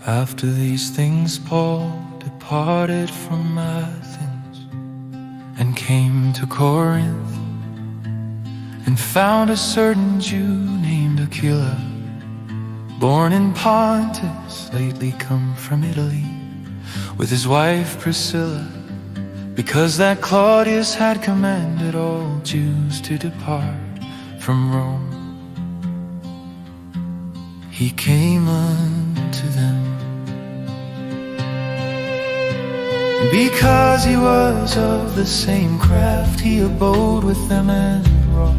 After these things Paul departed from Athens and came to Corinth, and found a certain Jew named Aquila, born in Pontus, lately come from Italy, with his wife Priscilla, because that Claudius had commanded all Jews to depart from Rome. He came unto them, because he was of the same craft, he abode with them and wrought.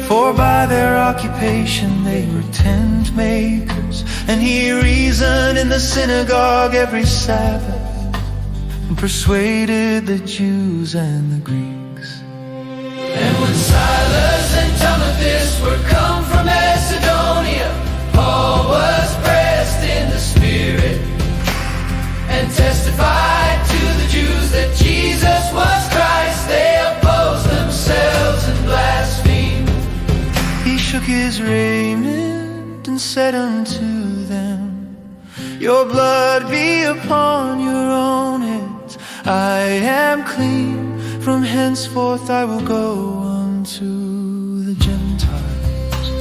For by their occupation they were tent makers, and he reasoned in the synagogue every Sabbath, and persuaded the Jews and the Greeks. And when Silas and Timothy were come from Macedonia, Paul was pressed in the Spirit, and testified to the Jews that Jesus was Christ. They opposed themselves and blasphemed. He shook his raiment and said unto them, Your blood be upon your own heads. I am clean, from henceforth I will go unto the Gentiles.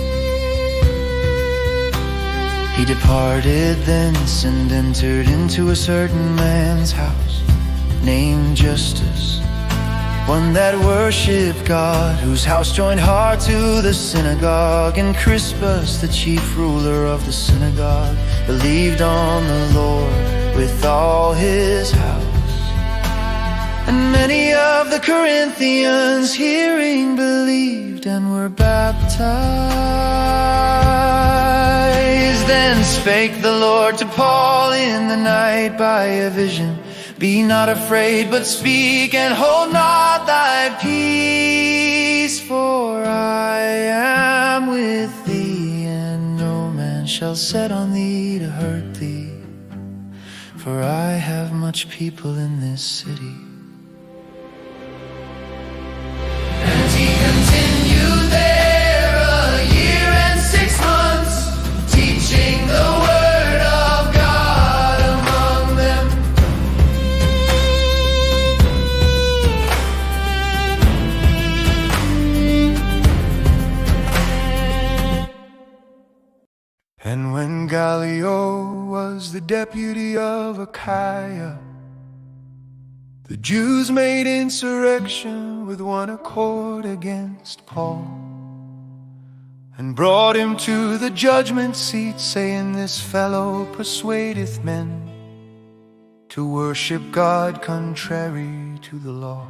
He departed thence and entered into a certain man's house, named Justus, one that worshipped God, whose house joined hard to the synagogue. And Crispus, the chief ruler of the synagogue, believed on the Lord with all his house. And many of the Corinthians, hearing, believed and were baptized. Then spake the Lord to Paul in the night by a vision, Be not afraid, but speak, and hold not thy peace, for I am with thee, and no man shall set on thee to hurt thee, for I have much people in this city. And he continued there 1 year and 6 months, teaching the word of God among them. And when Gallio was the deputy of Achaia, the Jews made insurrection with one accord against Paul, and brought him to the judgment seat, saying, This fellow persuadeth men to worship God contrary to the law.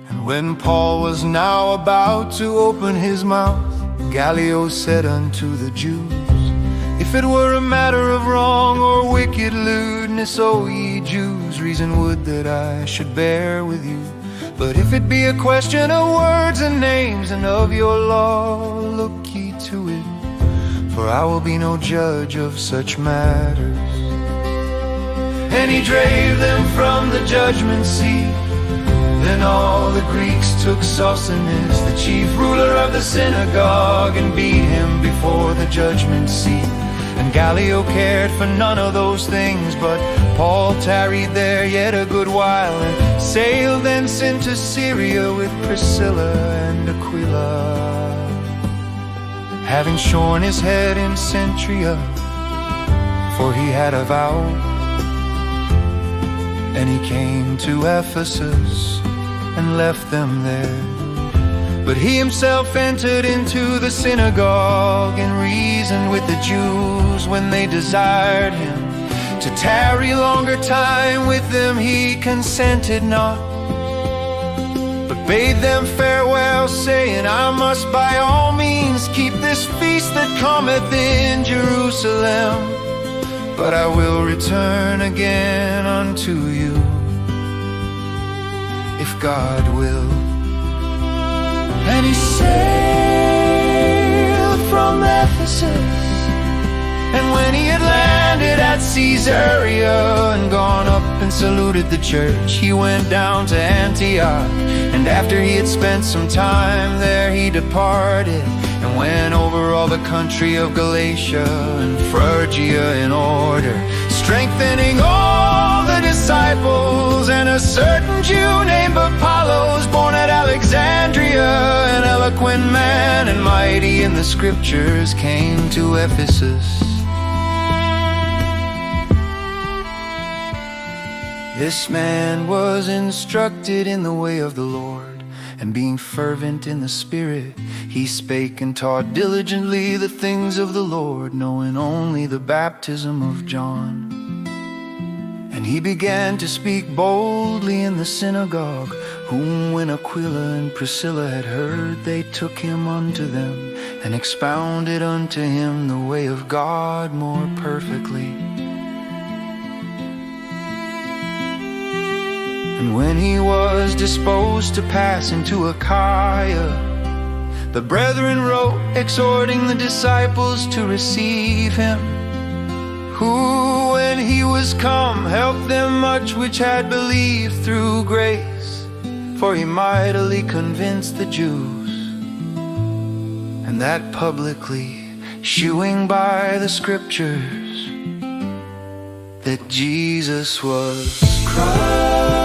And when Paul was now about to open his mouth, Gallio said unto the Jews, If it were a matter of wrong or wicked lewdness, O ye Jews, reason would that I should bear with you. But if it be a question of words and names and of your law, look ye to it, for I will be no judge of such matters. And he drave them from the judgment seat. Then all the Greeks took Sosthenes, the chief ruler of the synagogue, and beat him before the judgment seat. And Gallio cared for none of those things, but Paul tarried there yet a good while, and sailed thence into Syria with Priscilla and Aquila, having shorn his head in Centuria, for he had a vow. And he came to Ephesus and left them there. But he himself entered into the synagogue, and reasoned with the Jews when they desired him to tarry longer time with them. He consented not, but bade them farewell, saying, I must by all means keep this feast that cometh in Jerusalem, but I will return again unto you, if God will. And he sailed from Ephesus, and when he had landed at Caesarea and gone up and saluted the church, he went down to Antioch. And after he had spent some time there, he departed and and went over all the country of Galatia and Phrygia in order, strengthening all the disciples. And a certain Jew named Apollos, born at Alexandria, an eloquent man and mighty in the scriptures, came to Ephesus. This man was instructed in the way of the Lord, and being fervent in the Spirit, he spake and taught diligently the things of the Lord, knowing only the baptism of John. And he began to speak boldly in the synagogue, whom when Aquila and Priscilla had heard, they took him unto them, and expounded unto him the way of God more perfectly. And when he was disposed to pass into Achaia, the brethren wrote, exhorting the disciples to receive him, who, when he was come, helped them much which had believed through grace. For he mightily convinced the Jews, and that publicly, shewing by the scriptures that Jesus was Christ.